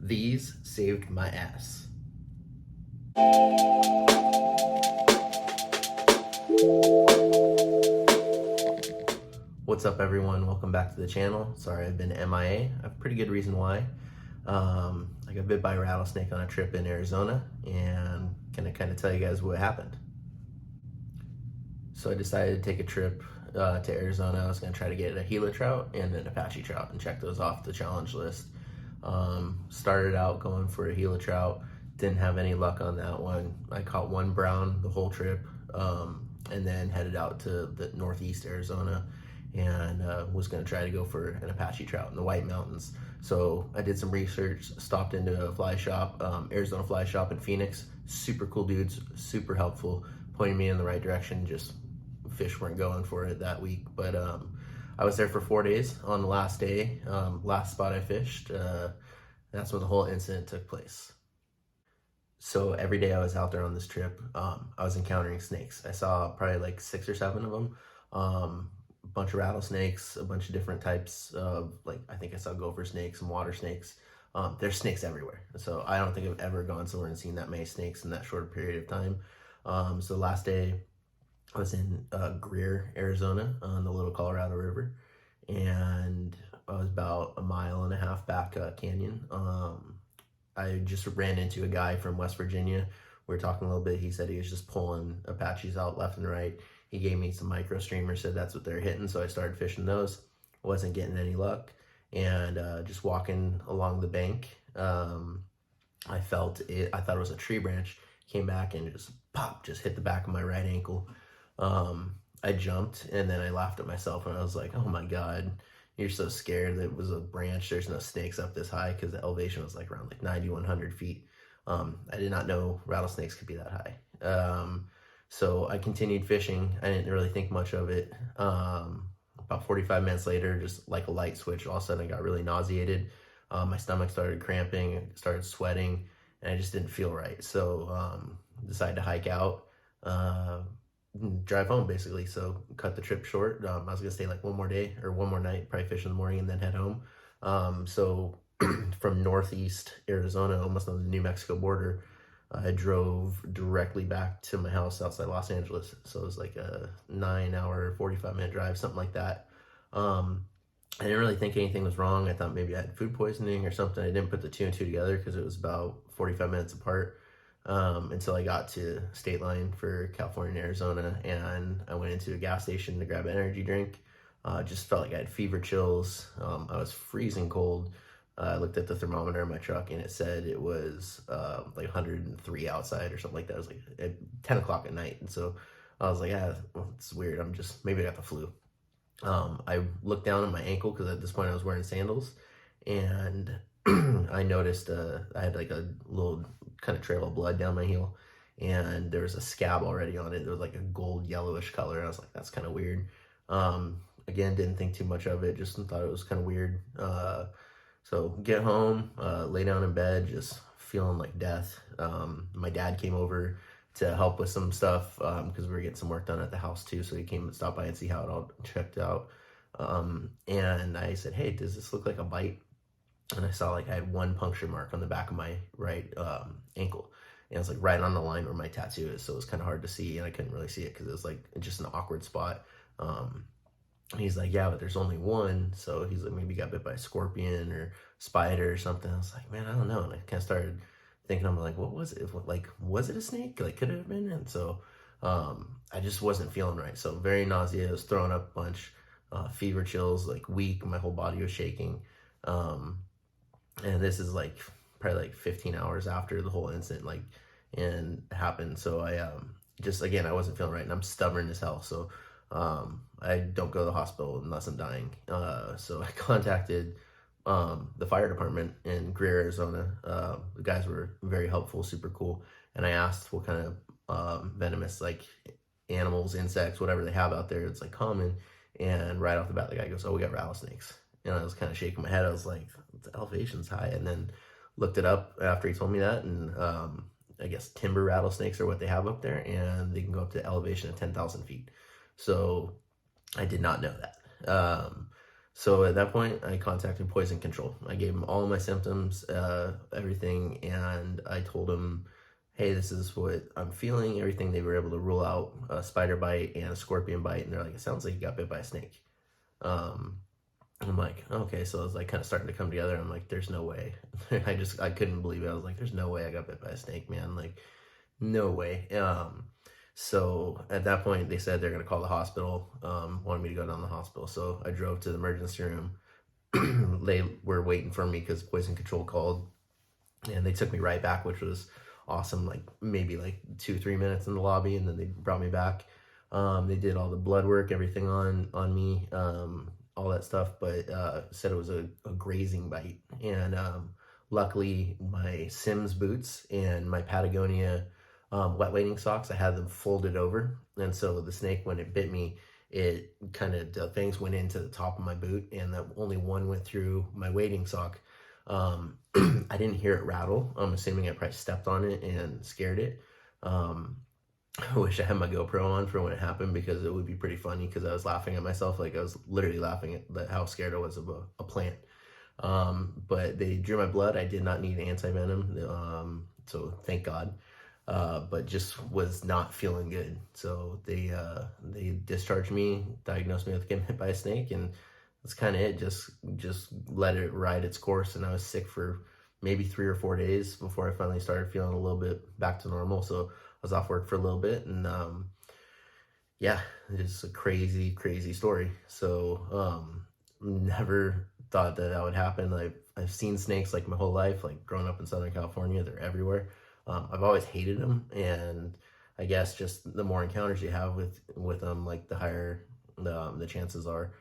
These saved my ass. What's up, everyone? Welcome back to the channel. Sorry I've been MIA. I have a pretty good reason why. I got bit by a rattlesnake on a trip in Arizona, and gonna kind of tell you guys what happened. So I decided to take a trip to Arizona. I was gonna try to get a Gila trout and an Apache trout and check those off the challenge list. Started out going for a Gila trout, didn't have any luck on that one. I caught one brown the whole trip, and then headed out to the northeast Arizona and was going to try to go for an Apache trout in the White Mountains. So I did some research, stopped into a fly shop, Arizona Fly Shop in Phoenix. Super cool dudes, super helpful, pointing me in the right direction. Just fish weren't going for it that week, but I was there for 4 days. On the last day, last spot I fished, that's when the whole incident took place. So every day I was out there on this trip, I was encountering snakes. I saw probably like 6 or 7 of them. A bunch of rattlesnakes, a bunch of different types of, like, I think I saw gopher snakes and water snakes. There's snakes everywhere. So I don't think I've ever gone somewhere and seen that many snakes in that short period of time. So the last day I was in Greer, Arizona on the Little Colorado River, and I was about 1.5 miles back canyon. I just ran into a guy from West Virginia. We were talking a little bit. He said he was just pulling Apaches out left and right. He gave me some micro streamers, said that's what they're hitting. So I started fishing those. Wasn't getting any luck. And just walking along the bank, I felt it. I thought it was a tree branch. Came back and just pop, just hit the back of my right ankle. I jumped and then I laughed at myself and I was like, oh my God, you're so scared. That it was a branch. There's no snakes up this high because the elevation was like around like 9,100 feet. I did not know rattlesnakes could be that high. So I continued fishing. I didn't really think much of it. About 45 minutes later, just like a light switch, all of a sudden I got really nauseated. My stomach started cramping, started sweating, and I just didn't feel right. So decided to hike out, drive home basically. So cut the trip short. I was gonna stay like one more day or one more night, probably fish in the morning and then head home. So from northeast Arizona, almost on the New Mexico border, I drove directly back to my house outside Los Angeles. So it was like a 9-hour, 45-minute drive, something like that. I didn't really think anything was wrong. I thought maybe I had food poisoning or something. I didn't put the 2 and 2 together because it was about 45 minutes apart, until I got to state line for California and Arizona, and I went into a gas station to grab an energy drink. Just felt like I had fever chills. I was freezing cold. I looked at the thermometer in my truck and it said it was like 103 outside or something like that. It was like at 10 o'clock at night. And so I was like, yeah, well, it's weird. Maybe I got the flu. I looked down at my ankle because at this point I was wearing sandals, and I noticed I had like a little kind of trail of blood down my heel, and there was a scab already on it. There was like a gold yellowish color. And I was like, that's kind of weird. Again, didn't think too much of it, just thought it was kind of weird. So get home, lay down in bed, just feeling like death. My dad came over to help with some stuff because we were getting some work done at the house too. So he came and stopped by and see how it all checked out. And I said, hey, does this look like a bite? And I saw like I had one puncture mark on the back of my right ankle. And it was like right on the line where my tattoo is. So it was kind of hard to see, and I couldn't really see it because it was like just an awkward spot. He's like, yeah, but there's only one. So he's like, maybe got bit by a scorpion or spider or something. I was like, man, I don't know. And I kind of started thinking, I'm like, what was it? Like, was it a snake? Like, could it have been? And so I just wasn't feeling right. So very nauseous, I was throwing up a bunch, fever chills, like weak. My whole body was shaking. And this is like probably like 15 hours after the whole incident, like, and happened. So I just, again, I wasn't feeling right, and I'm stubborn as hell. So I don't go to the hospital unless I'm dying. So I contacted the fire department in Greer, Arizona. The guys were very helpful, super cool. And I asked what kind of venomous, like animals, insects, whatever they have out there, it's like common. And right off the bat, the guy goes, oh, we got rattlesnakes. And I was kind of shaking my head. I was like, the elevation's high. And then looked it up after he told me that. And I guess timber rattlesnakes are what they have up there. And they can go up to elevation of 10,000 feet. So I did not know that. So at that point, I contacted poison control. I gave them all my symptoms, everything, and I told them, hey, this is what I'm feeling, everything. They were able to rule out a spider bite and a scorpion bite, and they're like, it sounds like you got bit by a snake. Um, I'm like, okay, so it's like kind of starting to come together. I'm like, there's no way. I couldn't believe it. I was like, there's no way I got bit by a snake, man. Like, no way. So at that point, they said they're gonna call the hospital. Wanted me to go down to the hospital. So I drove to the emergency room. They were waiting for me because poison control called, and they took me right back, which was awesome. Like maybe like 2-3 minutes in the lobby, and then they brought me back. They did all the blood work, everything on me, all that stuff, but said it was a grazing bite. And luckily, my Sims boots and my Patagonia wet wading socks, I had them folded over, and so the snake, when it bit me, it kind of the things went into the top of my boot, and that only one went through my wading sock. I didn't hear it rattle. I'm assuming I probably stepped on it and scared it. I wish I had my GoPro on for when it happened, because it would be pretty funny, because I was laughing at myself. Like, I was literally laughing at how scared I was of a plant. But they drew my blood. I did not need anti-venom, so thank God. But just was not feeling good. So they discharged me, diagnosed me with getting hit by a snake, and that's kind of it. Just let it ride its course, and I was sick for maybe 3 or 4 days before I finally started feeling a little bit back to normal. So I was off work for a little bit, and yeah, it's a crazy, crazy story. So never thought that would happen. I've seen snakes like my whole life, like growing up in Southern California, they're everywhere. I've always hated them, and I guess just the more encounters you have with them, like the higher the chances are.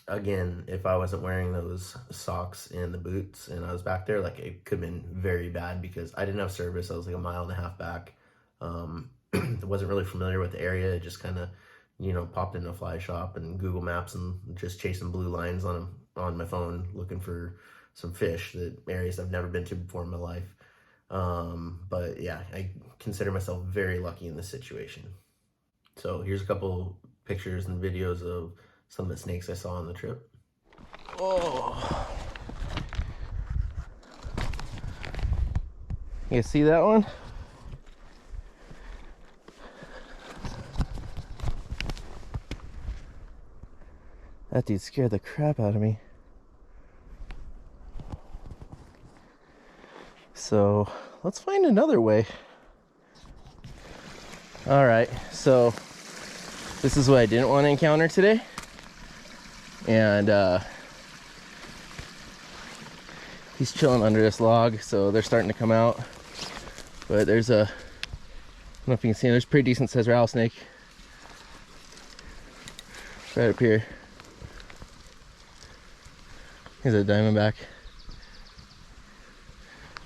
Again, if I wasn't wearing those socks and the boots and I was back there, like, it could have been very bad, because I didn't have service. I was like a mile and a half back. Wasn't really familiar with the area. It just kind of, popped into a fly shop and Google Maps and just chasing blue lines on my phone, looking for some fish, that areas I've never been to before in my life. But yeah, I consider myself very lucky in this situation. So here's a couple pictures and videos of some of the snakes I saw on the trip. Oh, you see that one? That dude scared the crap out of me. So let's find another way. All right, so this is what I didn't want to encounter today. And he's chilling under this log, so they're starting to come out. But there's I don't know if you can see, there's a pretty decent sized rattlesnake right up here. Here's a diamondback.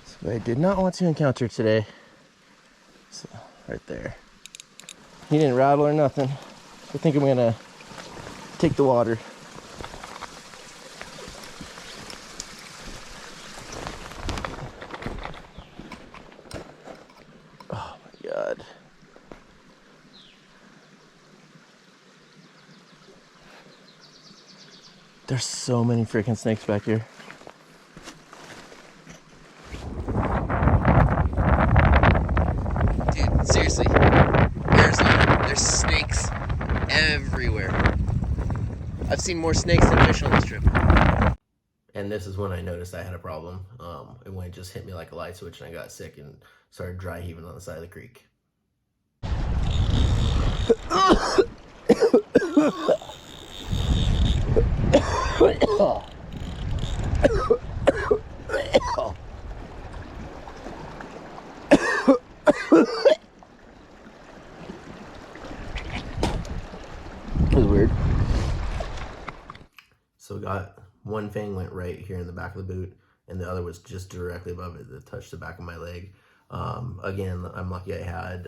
So I did not want to encounter today. So right there. He didn't rattle or nothing. I think I'm gonna take the water. Oh my God. There's so many freaking snakes back here. Dude, seriously. There's snakes everywhere. I've seen more snakes than fish on this trip. And this is when I noticed I had a problem. And when it just hit me like a light switch, and I got sick and started dry heaving on the side of the creek. That was weird. So got one fang went right here in the back of the boot, and the other was just directly above it that touched the back of my leg. Again, I'm lucky I had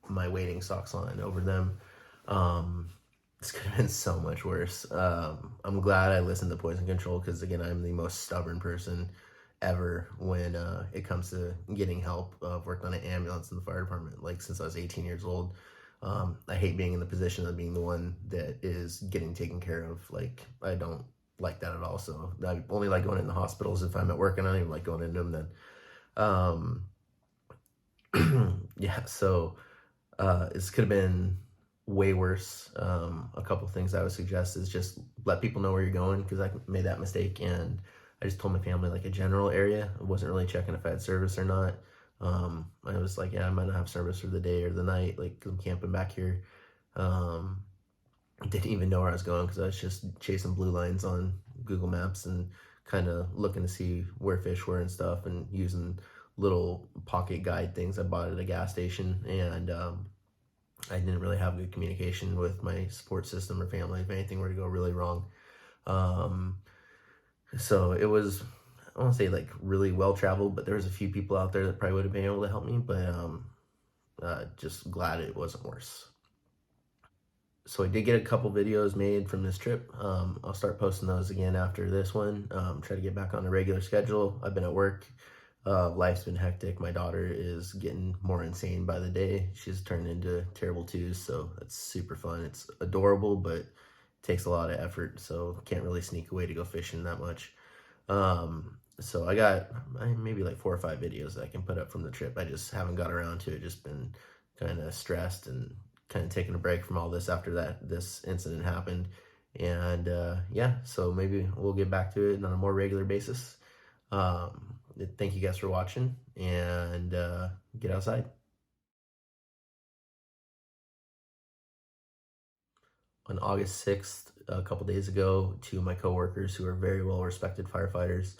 my wading socks on over them. This could have been so much worse. I'm glad I listened to poison control, because again, I'm the most stubborn person ever when it comes to getting help. I've worked on an ambulance in the fire department, like, since I was 18 years old. I hate being in the position of being the one that is getting taken care of. Like, I don't like that at all. So I only like going in the hospitals if I'm at work, and I don't even like going into them then. Um, yeah, so this could have been way worse. A couple things I would suggest is just let people know where you're going, because I made that mistake, and I just told my family like a general area. I wasn't really checking if I had service or not. I was like, yeah, I might not have service for the day or the night, like 'cause I'm camping back here. Um, didn't even know where I was going because I was just chasing blue lines on Google Maps and kind of looking to see where fish were and stuff, and using little pocket guide things I bought at a gas station. And I didn't really have good communication with my support system or family if anything were to go really wrong. Um, so it was, I won't say like really well traveled, but there was a few people out there that probably would have been able to help me. But just glad it wasn't worse. So I did get a couple videos made from this trip. I'll start posting those again after this one. Try to get back on a regular schedule. I've been at work. Life's been hectic. My daughter is getting more insane by the day. She's turned into terrible twos, so that's super fun. It's adorable, but takes a lot of effort. So can't really sneak away to go fishing that much. So I got maybe like 4 or 5 videos that I can put up from the trip. I just haven't got around to it. Just been kind of stressed and kind of taking a break from all this after that this incident happened. And yeah, so maybe we'll get back to it on a more regular basis. Um, Thank you guys for watching, and get outside. On August 6th, a couple days ago, two of my coworkers who are very well respected firefighters,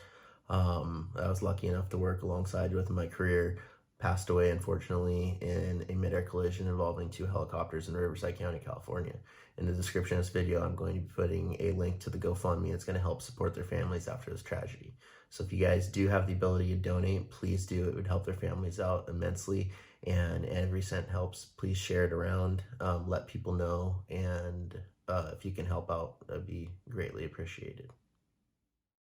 I was lucky enough to work alongside with in my career, passed away unfortunately in a mid-air collision involving two helicopters in Riverside County, California. In the description of this video, I'm going to be putting a link to the Gofundme that's going to help support their families after this tragedy. So if you guys do have the ability to donate, please do. It would help their families out immensely, and every cent helps. Please share it around, let people know, and if you can help out, that'd be greatly appreciated.